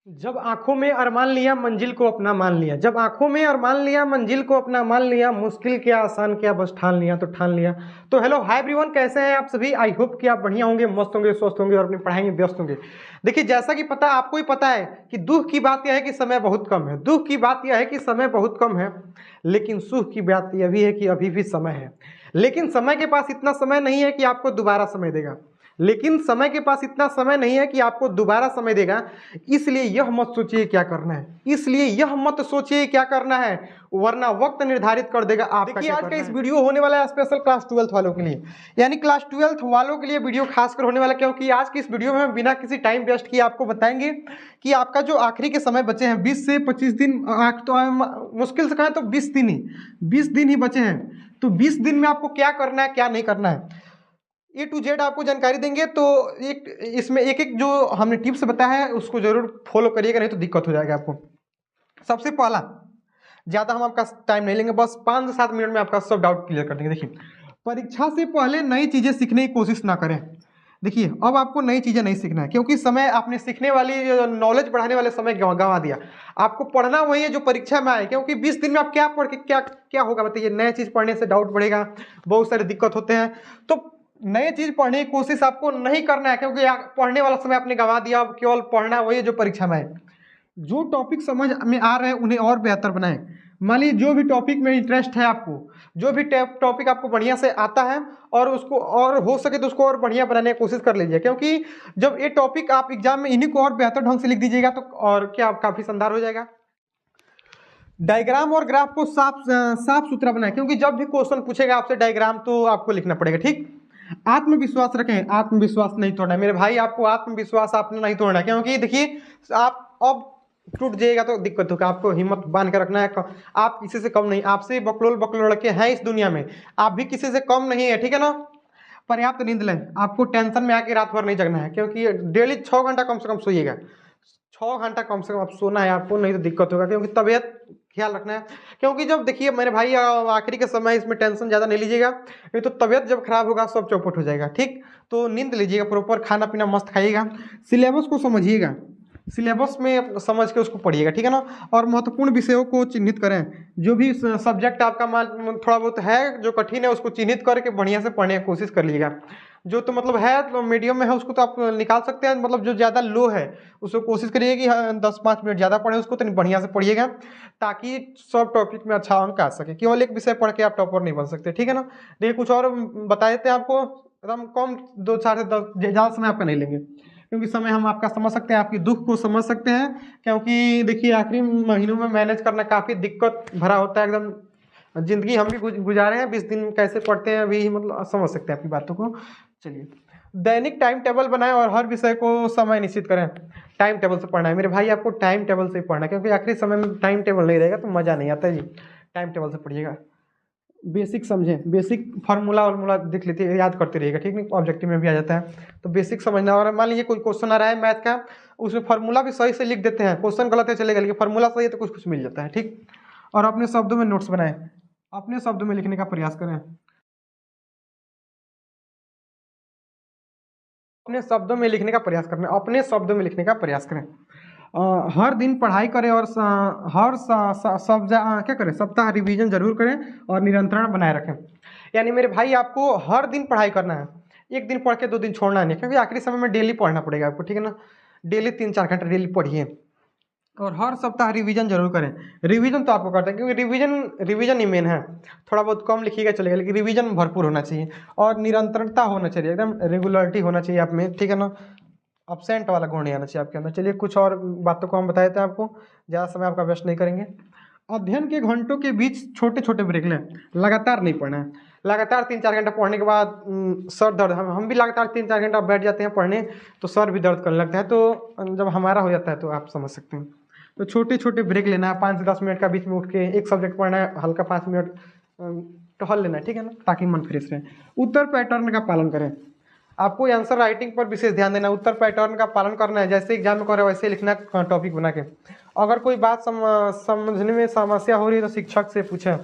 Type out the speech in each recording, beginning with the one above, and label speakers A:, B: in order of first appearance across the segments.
A: जब आंखों में अरमान लिया मंजिल को अपना मान लिया। जब आंखों में अरमान लिया मंजिल को अपना मान लिया। मुश्किल क्या आसान क्या बस ठान लिया तो ठान लिया। तो हेलो हाय एवरीवन, कैसे हैं आप सभी। आई होप कि आप बढ़िया होंगे, मस्त होंगे, स्वस्थ होंगे और अपनी पढ़ाई में व्यस्त होंगे। देखिए, जैसा कि पता आपको ही पता है कि दुख की बात यह है कि समय बहुत कम है। दुख की बात यह है कि समय बहुत कम है, लेकिन सुख की बात यह भी है कि अभी भी समय है। लेकिन समय के पास इतना समय नहीं है कि आपको दोबारा समय देगा। लेकिन समय के पास इतना समय नहीं है कि आपको दोबारा समय देगा। इसलिए यह मत सोचिए क्या करना है, इसलिए यह मत सोचिए क्या करना है, वरना वक्त निर्धारित कर देगा आपका। देखिए, आज का इस वीडियो होने वाला है स्पेशल क्लास 12th वालों के लिए, यानी क्लास 12th वालों के लिए वीडियो खासकर होने वाला है, क्योंकि आज की इस वीडियो में हम बिना किसी टाइम वेस्ट किए आपको बताएंगे कि आपका जो आखिरी के समय बचे हैं 20 से 25 दिन, तो मुश्किल से कहें तो 20 दिन ही बचे हैं। तो 20 दिन में आपको क्या करना है क्या नहीं करना है, ए टू जेड आपको जानकारी देंगे। तो एक इसमें एक एक जो हमने टिप्स बताया है उसको जरूर फॉलो करिएगा, नहीं तो दिक्कत हो जाएगा आपको। सबसे पहला, ज़्यादा हम आपका टाइम नहीं लेंगे, बस 5 से 7 मिनट में आपका सब डाउट क्लियर कर देंगे। देखिए, परीक्षा से पहले नई चीज़ें सीखने की कोशिश ना करें। देखिए, अब आपको नई चीज़ें नहीं सीखना है, क्योंकि समय आपने सीखने वाली नॉलेज बढ़ाने वाले समय गंवा दिया। आपको पढ़ना वही है जो परीक्षा में आए, क्योंकि 20 दिन में आप क्या पढ़ के क्या क्या होगा बताइए। नए चीज़ पढ़ने से डाउट बढ़ेगा, बहुत सारी दिक्कत होते हैं। तो नई चीज़ पढ़ने की कोशिश आपको नहीं करना है, क्योंकि पढ़ने वाला समय आपने गंवा दिया। अब केवल पढ़ना वही है जो परीक्षा में आए। जो टॉपिक समझ में आ रहे हैं उन्हें और बेहतर बनाएं। मान लीजिए जो भी टॉपिक में इंटरेस्ट है आपको, जो भी टॉपिक आपको बढ़िया से आता है, और उसको और हो सके तो उसको और बढ़िया बनाने की कोशिश कर लीजिए, क्योंकि जब ये टॉपिक आप एग्जाम में इन्हीं को और बेहतर ढंग से लिख दीजिएगा तो और क्या काफ़ी शानदार हो जाएगा। डायग्राम और ग्राफ को साफ सुथरा बनाएं, क्योंकि जब भी क्वेश्चन पूछेगा आपसे डायग्राम तो आपको लिखना पड़ेगा। ठीक, आत्मविश्वास रखें, आत्मविश्वास नहीं तोड़ना है मेरे भाई। आपको आत्मविश्वास आपने नहीं तोड़ना है, क्योंकि देखिए, आप अब टूट जाएगा तो दिक्कत होगा। आपको हिम्मत बांध कर रखना है। आप किसी से कम नहीं, आपसे बकलोल बकलोल लड़के हैं इस दुनिया में, आप भी किसी से कम नहीं है। ठीक है ना। पर्याप्त नींद लें, आपको टेंशन में आके रात भर नहीं जगना है, क्योंकि डेली 6 घंटा कम से कम सोइएगा। 6 घंटा कम से कम आप सोना है आपको, नहीं तो दिक्कत होगा। क्योंकि तबीयत ख्याल रखना है, क्योंकि जब देखिए मेरे भाई आखिरी के समय इसमें टेंशन ज़्यादा नहीं लीजिएगा, नहीं तो तबीयत जब खराब होगा सब चौपट हो जाएगा। ठीक, तो नींद लीजिएगा प्रॉपर, खाना पीना मस्त खाइएगा, सिलेबस को समझिएगा, सिलेबस में समझ के उसको पढ़िएगा। ठीक है ना। और महत्वपूर्ण विषयों को चिन्हित करें। जो भी सब्जेक्ट आपका थोड़ा बहुत है जो कठिन है उसको चिन्हित करके बढ़िया से पढ़ने की कोशिश कर लीजिएगा। जो तो मतलब है तो मीडियम में है उसको तो आप निकाल सकते हैं, मतलब जो ज़्यादा लो है उसको कोशिश करिए कि 10-5 मिनट ज़्यादा पढ़ें उसको, तो बढ़िया से पढ़िएगा, ताकि सब टॉपिक में अच्छा अंक आ सके। केवल एक विषय पढ़ के आप टॉपर नहीं बन सकते। ठीक है ना। देखिए, कुछ और बता देते हैं आपको, एकदम कम 2-4 से 10, ज़्यादा समय आपका नहीं लेंगे, क्योंकि समय हम आपका समझ सकते हैं, आपकी दुख को समझ सकते हैं। क्योंकि देखिए, आखिरी महीनों में मैनेज करना काफ़ी दिक्कत भरा होता है एकदम। जिंदगी हम भी गुजारे हैं, 20 दिन कैसे पढ़ते हैं अभी मतलब समझ सकते हैं आपकी बातों को। चलिए, दैनिक टाइम टेबल बनाएं और हर विषय को समय निश्चित करें। टाइम टेबल से पढ़ना है मेरे भाई, आपको टाइम टेबल से ही पढ़ना है, क्योंकि आखिरी समय में टाइम टेबल नहीं रहेगा तो मज़ा नहीं आता जी। टाइम टेबल से पढ़िएगा। बेसिक समझें, बेसिक फार्मूला वार्मूला देख लेते हैं, याद करते रहिएगा। ठीक नहीं, ऑब्जेक्टिव में भी आ जाता है, तो बेसिक समझना। और मान लीजिए कोई क्वेश्चन आ रहा है मैथ का, उसमें फार्मूला भी सही से लिख देते हैं, क्वेश्चन गलत है चलेगा, लेकिन फार्मूला सही है तो कुछ कुछ मिल जाता है। ठीक, और अपने शब्दों में नोट्स बनाएं, अपने शब्दों में लिखने का प्रयास करें, अपने शब्दों में लिखने का प्रयास करना, अपने शब्दों में लिखने का प्रयास करें। हर दिन पढ़ाई करें और क्या करें, सप्ताह रिवीजन जरूर करें और निरंतरण बनाए रखें। यानी मेरे भाई, आपको हर दिन पढ़ाई करना है, एक दिन पढ़ के 2 दिन छोड़ना नहीं, क्योंकि आखिरी समय में डेली पढ़ना पड़ेगा आपको। ठीक है ना। डेली 3-4 घंटे डेली पढ़िए, और हर सप्ताह रिवीजन जरूर करें। रिवीजन तो आपको करते हैं, क्योंकि रिवीजन ही मेन है। थोड़ा बहुत कम लिखिएगा चलेगा, लेकिन रिवीजन भरपूर होना चाहिए और निरंतरता होना चाहिए, एकदम रेगुलरिटी होना चाहिए आप में। ठीक है ना। अपसेंट वाला गुण नहीं आना चाहिए आपके अंदर। चलिए, कुछ और बातों को हम बता देते हैं आपको, ज़्यादा समय आपका वेस्ट नहीं करेंगे। अध्ययन के घंटों के बीच छोटे छोटे ब्रेक लें, लगातार नहीं पढ़ना है। लगातार 3-4 घंटा पढ़ने के बाद सर दर्द, हम भी लगातार 3-4 घंटा बैठ जाते हैं पढ़ने तो सर भी दर्द करने लगता है, तो जब हमारा हो जाता है तो आप समझ सकते हैं। तो छोटे छोटे ब्रेक लेना है, 5 से 10 मिनट का बीच में उठ के एक सब्जेक्ट पढ़ना है, हल्का 5 मिनट टहल लेना है। ठीक है ना, ताकि मन फ्रेश रहे। उत्तर पैटर्न का पालन करें, आपको आंसर राइटिंग पर विशेष ध्यान देना है, उत्तर पैटर्न का पालन करना है, जैसे एग्जाम में कर रहे हो वैसे लिखना टॉपिक बना के। अगर कोई बात समझने में समस्या हो रही है तो शिक्षक से पूछें।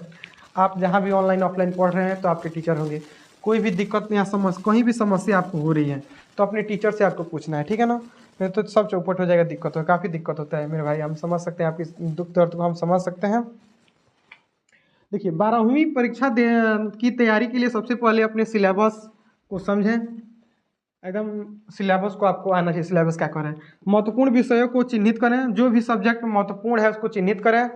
A: आप जहाँ भी ऑनलाइन ऑफलाइन पढ़ रहे हैं तो आपके टीचर होंगे। कोई भी दिक्कत या कहीं भी समस्या आपको हो रही है तो अपने टीचर से आपको पूछना है। ठीक है ना। फिर तो सब चौपट हो जाएगा, दिक्कत हो, काफ़ी दिक्कत होता है मेरे भाई, हम समझ सकते हैं आपकी दुख दर्द को, हम समझ सकते हैं। देखिए 12वीं परीक्षा की तैयारी के लिए सबसे पहले अपने सिलेबस को समझें, एकदम सिलेबस को आपको आना चाहिए, सिलेबस क्या करें, महत्वपूर्ण विषयों को चिन्हित करें, जो भी सब्जेक्ट महत्वपूर्ण है उसको चिन्हित करें,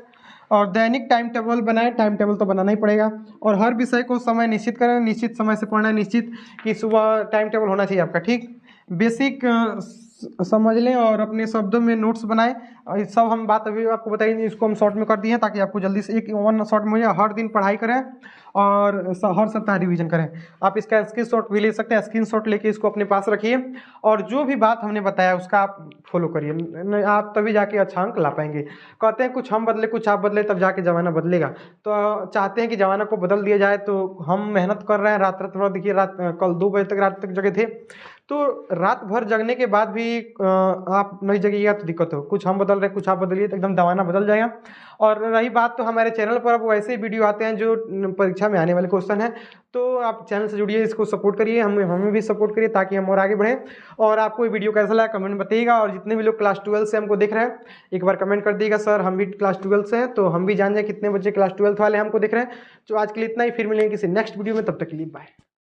A: और दैनिक टाइम टेबल बनाएं, टाइम टेबल तो बनाना ही पड़ेगा, और हर विषय को समय निश्चित करें, निश्चित समय से पढ़ना, निश्चित कि सुबह टाइम टेबल होना चाहिए आपका, ठीक। बेसिक समझ लें और अपने शब्दों में नोट्स बनाएं, और ये सब हम बात अभी आपको बताइए, इसको हम शॉर्ट में कर दिए हैं ताकि आपको जल्दी से एक वन शॉर्ट में हर दिन पढ़ाई करें और हर सप्ताह रिवीजन करें। आप इसका स्क्रीनशॉट भी ले सकते हैं, स्क्रीनशॉट लेके इसको अपने पास रखिए, और जो भी बात हमने बताया उसका आप फॉलो करिए, आप तभी जाके अच्छा अंक ला पाएंगे। कहते हैं कुछ हम बदले कुछ आप बदले तब जाके ज़माना बदलेगा, तो चाहते हैं कि ज़माना को बदल दिया जाए, तो हम मेहनत कर रहे हैं रात रात, देखिए रात कल 2 बजे तक रात तक जगे थे, तो रात भर जगने के बाद भी आप नहीं जगिएगा तो दिक्कत हो, कुछ हम बदल रहे कुछ आप बदलिए तो एकदम ज़माना बदल जाएगा। और रही बात, तो हमारे चैनल पर अब वैसे ही वीडियो आते हैं जो परीक्षा में आने वाले क्वेश्चन है, तो आप चैनल से जुड़िए, इसको सपोर्ट करिए, हमें भी सपोर्ट करिए ताकि हम और आगे बढ़ें। और आपको ये वीडियो कैसा लगा कमेंट में बताइएगा, और जितने भी लोग क्लास 12 से हमको देख रहे हैं एक बार कमेंट कर दिएगा, सर हम भी क्लास 12 से हैं, तो हम भी जान जाए कितने बच्चे क्लास 12 वाले हमको देख रहे हैं। तो आज के लिए इतना ही, फिर मिलेंगे किसी नेक्स्ट वीडियो में, तब तक के लिए बाय।